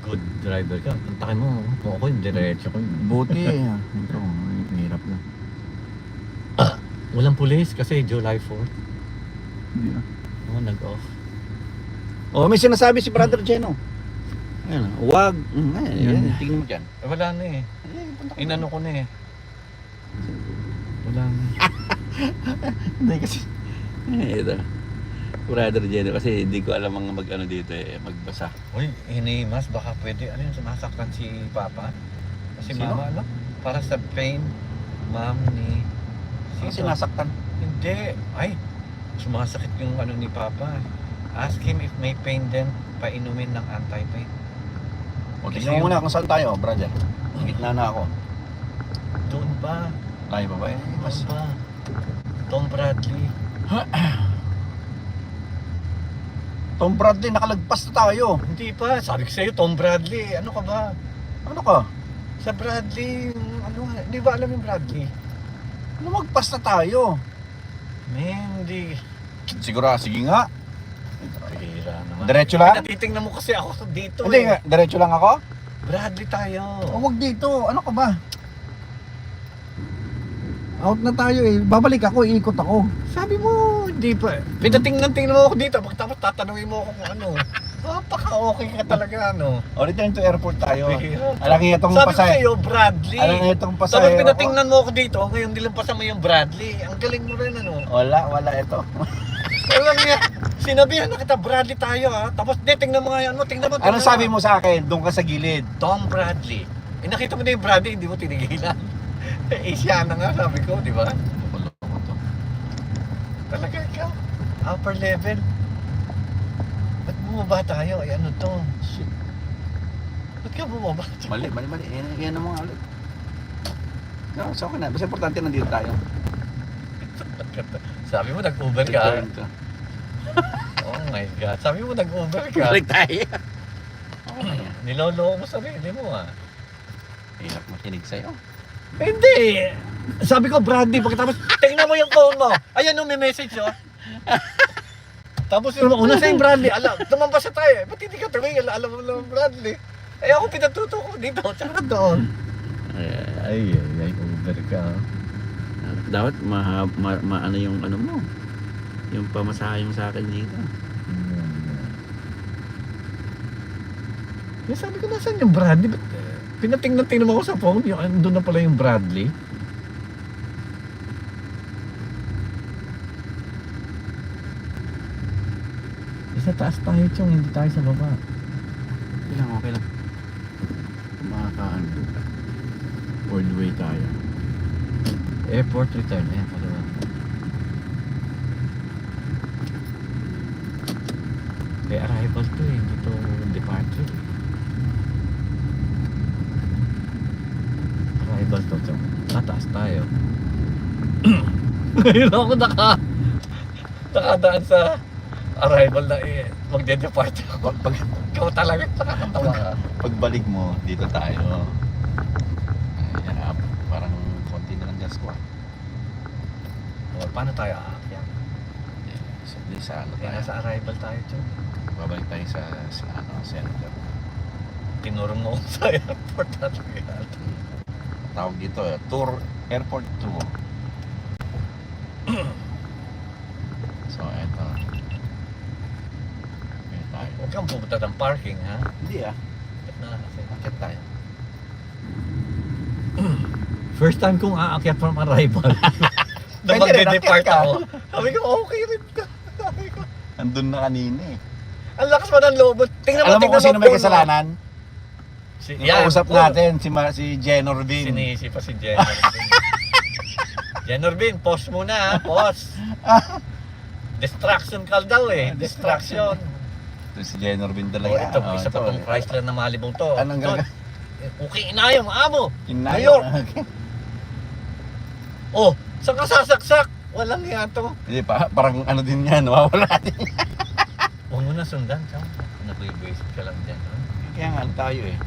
Good driver ka. Puntakin mo. Kung ako yung diretso ko. Buti eh. Ito, mahirap na. Walang pulis kasi July 4th. Hindi na. Oo, nag-off. Oh, may sinasabi si Brother Jeno. Ayun, wag. Ayun, tingnan mo dyan. Eh, wala na eh. Inano ko na eh. Wala na. Hindi kasi. Ito. Brother Jeno kasi hindi ko alam ang mag-ano dito eh, magbasa. Uy, hinimas. Baka pwede. Ano yun, sumasaktan si Papa? Kasi Sino? Mama, ano? Para sa pain, mom ni... Sino sinasaktan? Hindi. Ay, sumasakit yung ano ni Papa. Ask him if may pain then painumin ng anti-pain. O, tingnan mo muna kung saan tayo, brother. Gitna na ako. Doon pa. Tayo ba ba? Doon pa. Tom Bradley. Tom Bradley, nakalagpas na tayo. Hindi pa. Sabi ko sa'yo, Tom Bradley. Ano ka ba? Ano ka? Sa Bradley, ano, hindi ba alam yung Bradley? Lumagpas na tayo. Man, hindi. Siguro, sige nga. Pira naman. Diretso lang? Titingnan mo kasi ako dito Hindi nga, diretso lang ako? Bradley tayo. O, wag dito. Ano ka ba? Out na tayo eh. Babalik ako, iikot ako. Sabi mo, hindi pa. Pinatingnan mo ako dito. Tapos tatanungin mo ako kung ano. Napaka-okay ka talaga, ano. O, return to airport tayo. Pira. Alam niyo itong Sabi ko pasay. sa'yo, Bradley. Alam niyo itong pasay. Tapos pinatingnan mo ako dito. Ngayon nilampasan mo yung Bradley. Ang galing mo rin, ano. Wala ito. Alam niya, sinabihan na kita, Bradley tayo, ha. Tapos, tingnan mo nga yan mo. Tingnan mo. Ano sabi mo sa akin? Doon ka sa gilid. Tom Bradley. Eh, nakita mo na yung Bradley, hindi mo tinigilan. Eh, siya na nga, sabi ko, di ba? Talaga ikaw, upper level. Ba't bumaba tayo? Ay, ano to? Shit. Ba't ka bumaba? Mali. Yan ang mga ulit. No, so okay na. Basta importante nandito tayo. Sabi mo nag-Uber ka. Return to. Oh my God. Sabi mo nag-Uber ka. Balik tayo. Okay yan. Niloloko mo sarili mo ah. Hirap makinig sa'yo. Hindi. Sabi ko, Bradley, pagkatapos, tingnan mo yung phone mo. Ayan yung may message, oh. Tapos yung una sa yung Bradley, alam, tumambas sa tayo. Ba't hindi ka tuloy? Alam mo lang Bradley. Eh ako pinatuto ko dito, tsaka doon. Ay, Uber ka. Dapat ano yung ano mo. Yung pamasahe mo sa akin dito. Yung sabi ko, nasaan yung Bradley? Ba't pinatingnan mo ako sa phone? Yung andun na pala yung Bradley. Sa taas tayo, Chong, hindi tayo sa baba. Okay lang. Makakaano. All the way tayo. Airport return, ayan pala. May arrival to eh, hindi to departure. Arrival to, Chong. Taas tayo. Ngayon ako nakadaan sa arrival na eh, magde-depart ako. Ikaw talaga nakakatawa ka. Pagbalik mo, dito tayo. Ayan, parang konti na lang gas ko. O, paano tayo aakyat? Sa ano Eh, tayo? nasa arrival tayo, Chong. Babalik tayo sa center. Tinuro mo ako sa airport talaga. Tawag dito, tour, airport tour. So, eto. Ayan tayo. Huwag kang pupunta ng parking, ha? Hindi Ba't na kasi? Akit tayo. First time kong aakyat from arrival. Na Pwede rin, magde-depart akyat ka. ako. Sabi ko, okay rin ka. Sabi ko, Andun na kanina eh. ang lakas mo ng loob. Tingnan mo, Alam mo tingnan kung sino may phone mo. kasalanan? Si, Nakausap natin, si Jenor Bin. Sinisi pa si Jenor Bin. Jenor Bin, pause muna ha, pause. Distraction call daw eh. Distraction. Ito si Jenor Bin Oh, talaga. ito, isa pa tong Chrysler na Malibu to. Anong Tol, gaga? okay, inayong, amo. New New York. Oh, saan ka sasaksak? Walang yan to. Hindi pa, parang ano din yan, nawawala din. Huwag mo na sundan, Chong. Nag-basic ka lang dyan. Ha? Kaya nga tayo eh.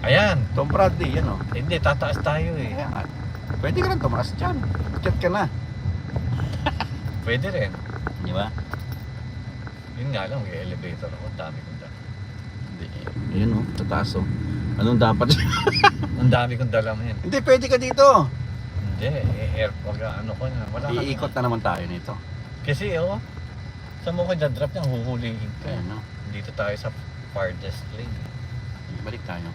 Ayan. Tom Bradley, yan o. Hindi, tataas tayo eh. Kaya nga. Pwede ka lang tumakas dyan. Chat ka na. Pwede rin. Di ba? Yun nga lang, may elevator ako. Dami kong dala. Hindi. Ayun o, tataas o. Anong dapat? Ang dami kong dala mo yan. Hindi, pwede ka dito. Hindi, airport, ano ko na. Wala ka Iikot na naman tayo nito. Kasi oh, sa mo kayo drop niya, huhulihin ka. Ayan o. Dito tayo sa farthest lane. Balik tayo.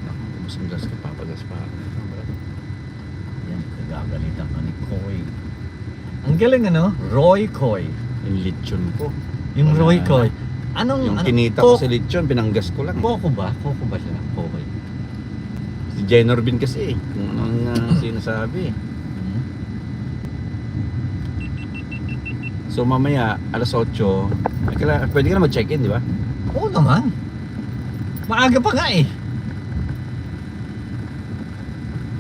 Naku, mas gas ka, papagas pa. Yan, nagagalitan ka ni Koy. Ang galing ano? Roy Koy. Yung lechon ko. Yung Wala Roy na. Koy. Anong, Yung ano? kinita ko sa lechon, pinanggas ko lang. Coco ba? Coco ba siya? Koy. Si Jenor Bin kasi eh. Kung anong sinasabi. Hmm? So mamaya, alas 8, pwede ka na mag-check-in, di ba? Oo naman. Maaga pa nga eh.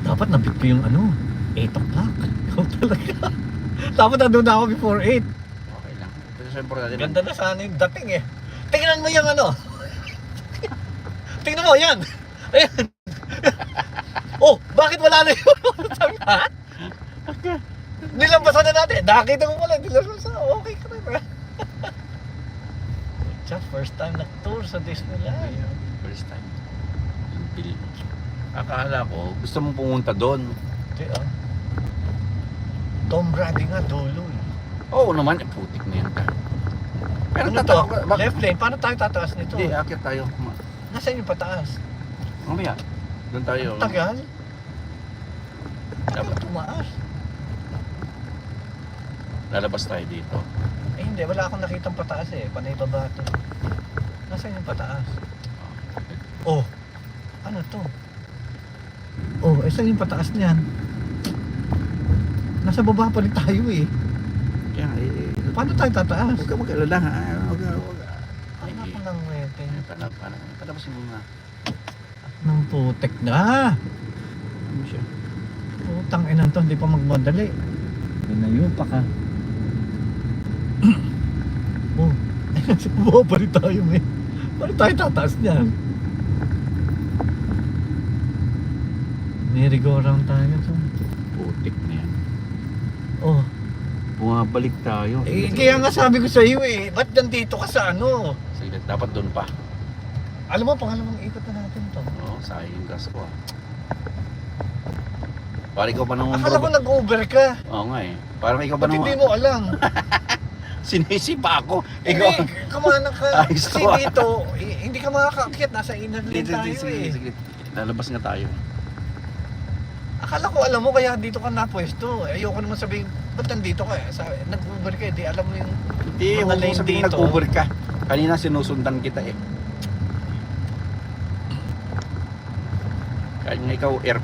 Dapat nabit ko yung ano, 8 o'clock. Ikaw talaga. Dapat nandun na ako before 8. Okay lang. Pero siyempre natin. Ganda na sana yung dating eh. Tingnan mo yung ano. Tingnan mo, yan. Ayan. Oh, bakit wala na yun? Sabi ha? Nilambasan na natin. Nakita ko pala, nilambasan. Okay ka na. Just first time nag-tour sa Disneyland. First time. Akala ko, gusto mong pumunta doon. Hindi ah. Tom Brady nga, dulo eh. Oo naman, putik na yan. Pero Ano to? tatawa. Left lane, paano tayo tataas nito? Hindi, akit tayo. Nasaan yung pataas? Mamaya, doon tayo. Tagal? Dapat Tumaas. lalabas tayo dito. Eh hindi, wala akong nakitang pataas eh. Panay baba to. Nasaan yung pataas? Oh, ano to? Oh, eh saan yung pataas niyan? Nasa baba pa rin tayo eh. Kaya, Paano tayo tataas? huwag ka mag-alala ha. Huwag ka. Ano ako ng wete? Palabasin mo nga. Nang putek na. Ano siya? Putang ina to, hindi pa magmadali. Ginayo pa ka. Oh, buo pa rin tayo eh. Paano tayo tataas niyan? Nirigo around tayo to. Putik na yan. Oh, Bumabalik tayo. kaya nga sabi ko sa iyo eh, ba't nandito ka sa ano? Sige, dapat doon pa. Alam mo, pangalawang ikot na natin to. Oo, sayang yung gas ko ah. Parang ikaw pa nung... Akala ko nag-over ka. Oo nga eh. Parang ikaw pa Ba't nung... hindi mo alam? Sinisipa ako. Hindi, Ikaw... kumanan ka. Ayos Kasi ko, ah. dito, hindi ka makakaakyat. Nasa inner lane tayo eh. Sige. Lalabas nga tayo. Akala ko alam mo, kaya dito ka napwesto. Ayoko naman sabihin, ba't nandito ka? Nag-over ka, di alam mo yung Hindi, mga huwag mo lane sabihin dito. nag-over ka. Kanina sinusundan kita eh. Kahit nga ikaw air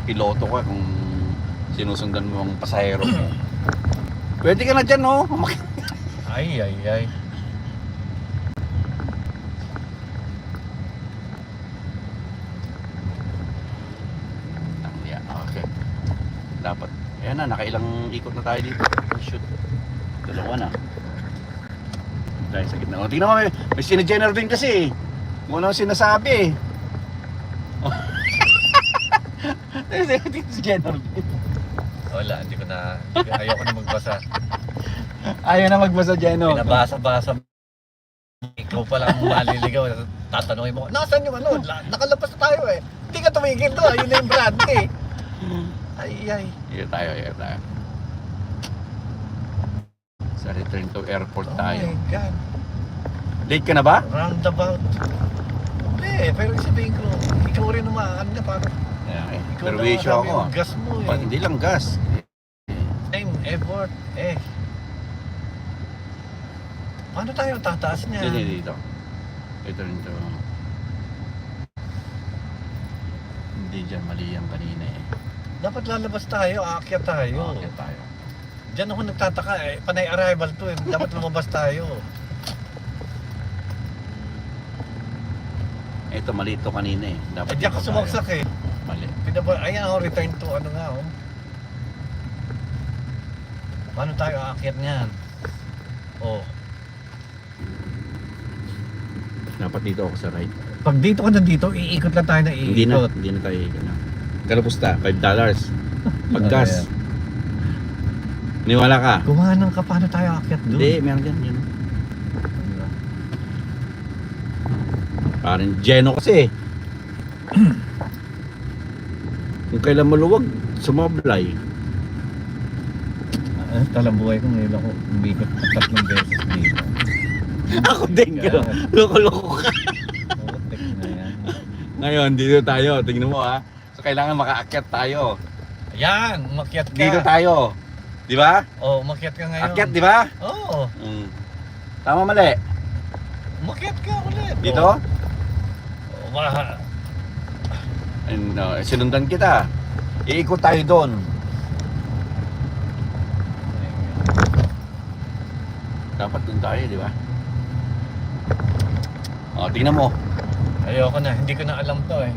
piloto ka kung sinusundan mo ang pasahero mo. Pwede ka na dyan, no? Ay. Yeah, okay. Dapat. Ayan na, nakailang ikot na tayo dito. Oh, shoot. Dalawa na. Dahil sa gitna. O, tingnan mo, may sinigener din kasi. Kung ano ang sinasabi eh. Si Jenner din. Wala, hindi ko na, ayoko na magbasa. Ayaw na magbasa Jenner. Pinabasa-basa. Ikaw pa lang maliligaw. Tatanungin mo, nasaan yung ano? Nakalabas na tayo eh. Hindi ka tumigil to, yun na yung brand eh. Ay. Here tayo. Sa return to airport tayo. Oh my God. Late ka na ba? Roundabout. Hindi, pero sabihin ko, ikaw rin naman, ano na, parang, Okay. ikaw Perwisyo naman ako. yung gas mo eh. Hindi lang gas. Time, effort, eh. Paano tayo tataas niya? Hindi dito. Return to... Hindi dyan, mali yan kanina eh. Dapat lalabas tayo, aakyat tayo. Okay tayo. Diyan ako nagtataka eh, panay arrival to eh. Dapat lumabas tayo. Ito, mali ito kanina eh. Dapat Eh, diyan ka dito sumagsak eh. tayo. Mali. Ayan ako, return to ano nga oh. Paano tayo aakyat niyan? Oh. Dapat dito ako sa right. Pag dito ka nandito, iikot lang tayo na iikot. Hindi na tayo ikot na. Kalapusta, $5. Paggas. Niwala ka? Kumanan ka, paano tayo aakyat doon? Hindi, meron dyan. Yun. Parang Geno kasi. Kung kailan maluwag, sumablay. Talambuhay ko ngayon ako umikot na 3 beses dito. Ako din, loko-loko ka. Putik na yan. Ngayon, dito tayo. Tingnan mo ha. So, kailangan makaakyat tayo. Ayan, umakyat ka. Dito tayo. Di ba? Oh, umakyat ka ngayon. Akyat, di ba? Oo. Tama mali. Umakyat ka ulit. Dito? Oh, maha. And, sinundan kita. Iikot tayo doon. Dapat doon tayo, di ba? O, tingnan mo. Ayoko na, hindi ko na alam to eh.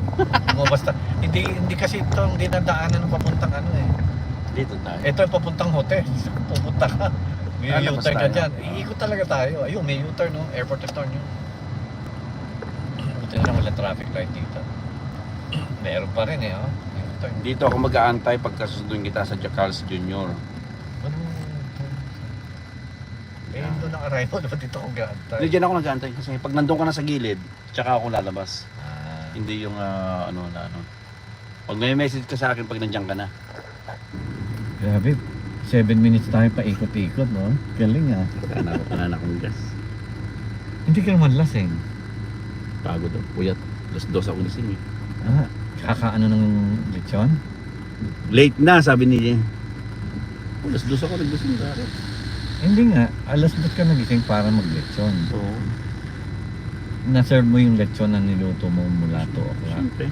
Basta hindi kasi ito ang dinadaanan ng papuntang ano eh. Dito tayo. Ito yung papuntang hotel. Pupunta ka. May Labas U-turn ka tayo. dyan. Iikot talaga tayo. Ayun, may U-turn no. Airport U-turn yun. Buti na lang wala traffic light dito. Meron pa rin eh, oh. May U-turn. Dito ako mag-aantay pagkasusundin kita sa Carl's Jr. Ano? Eh, doon ang arrival. Ba't dito ako gaantay? Hindi, dyan ako nag-aantay kasi pag nandun ka na sa gilid, tsaka ako lalabas. Ah, Hindi yung ano. Pag may message ka sa akin pag nandiyan ka na. grabe. 7 minutes tayo pa ikot-ikot, no? Galing ah. Wala na akong gas. Hindi ka naman lasing. Pagod ako. Puyat. Dos ako gising eh. Ah, kakaano ng lechon? Late na, sabi niya. Dos ako nagdusing ka. Hindi nga, alas 2 ka nagising para mag-lechon. Oo. Na-serve mo yung lechon na niluto mo mula 2 o'clock. Siyempre.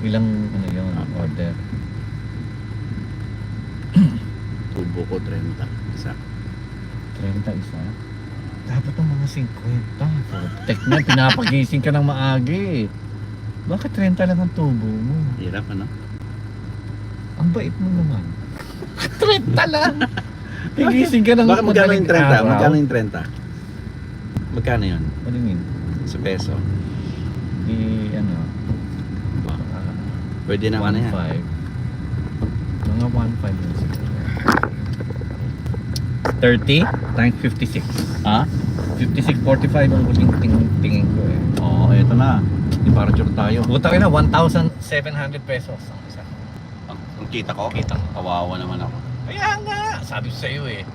Ilang ano yun, order? Tubo ko 30. Isa. 30 isa? Dapat ang mga 50. Tek na, pinapagising ka ng maagi. Bakit 30 lang ang tubo mo? Hirap, ano? Ang bait mo naman. 30 lang! Tigising ka ng Bakit magkano yung 30? araw. Magkano yung 30? Magkano yun? Ano yun? Sa peso? Ano? Pwede naman na yan. 1.5. Mga 1.5 yun siguro. 30 times 56. Ha? 56.45 ang huling tingin ko eh. Oo, eto na. Departure tayo. Butang ina, 1,700 pesos ang isa. Ang kita ko? Kita mo. Kawawa naman ako. Kaya nga, sabi ko sa iyo eh.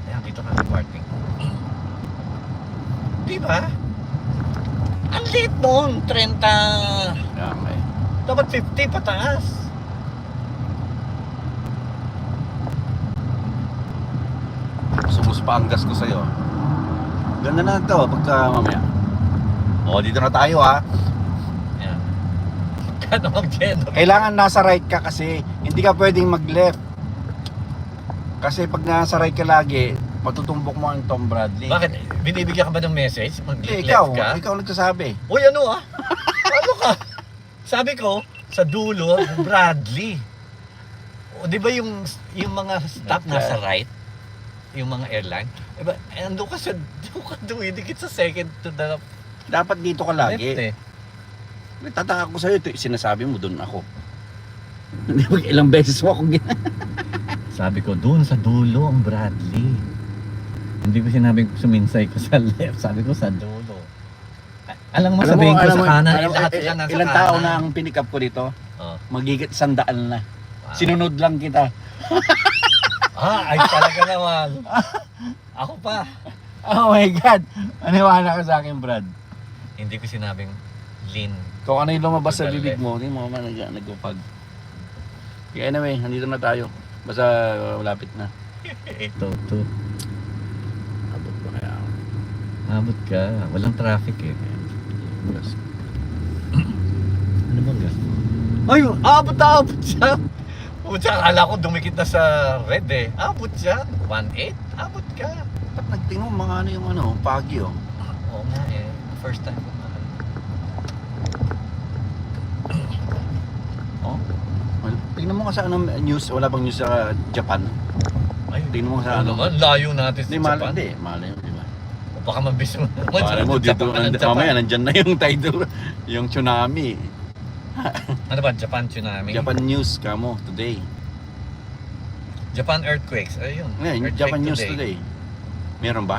Ayan, dito ka ng parking. Di ba? Ang liit nun, 30. Kaya nga eh. Dapat 50 pataas. Sumus pa ang gas ko sa'yo. Ganda na ito pagka mamaya. O, dito na tayo ha. Ayan. Kano mag-geno? Kailangan nasa right ka kasi hindi ka pwedeng mag-left. Kasi pag nasa right ka lagi, matutumbok mo ang Tom Bradley. Bakit? Binibigyan ka ba ng message? Hindi, Mag-left ka? ikaw nagsasabi. Uy, ano ah? Ano ka? Sabi ko, sa dulo, Bradley. O, di ba yung mga stop nasa right? Yung mga airline? Diba, ando ka sa, dumidikit sa second to the Dapat dito ka left lagi. eh. Tataka ko sa'yo, ito, sinasabi mo doon ako. Hindi ba ilang beses mo akong Sabi ko, doon sa dulo ang Bradley. Hindi ko sinabing suminsay ko sa left. Sabi ko sa dulo. Alam mo, sabihin ko sa kanan. Lahat sila nasa ilang kanan. tao na ang pinik up ko dito? Oh. Magigit 100 na. Wow. Sinunod lang kita. Ay talaga naman. Ako pa. Oh my God! Aniwala ka sa akin, Brad. Hindi ko sinabing lean. Kung ano yung lumabas sa Total bibig left. mo, hindi mo naman nag-upag. Okay, anyway, nandito na tayo. Basta malapit na. Ito. Abot pa kaya ako. Abot ka. Walang traffic eh. Yes. Ano bang gas? Ay, abot siya. Abot siya. Akala ko dumikit na sa red eh. Abot siya. 1.8. Abot ka. Ba't nagtingin mga ano yung ano, pagi oh. Oo nga eh. First time ko mahal. Oh. Well, tingnan mo ka sa anong news, wala bang news sa Japan? Ay, Tingnan mo sa ano ano. naman. Layo natin sa Hindi, mahal, Japan. hindi. Mahal yun, di ba? O baka mabis mo. Mahal mo, dito, mamaya nandyan na yung tidal, yung tsunami. Ano ba? Japan tsunami? Japan news, kamo, today. Japan earthquakes. Ayun. Ngayon, Earthquake Japan news today. Meron ba?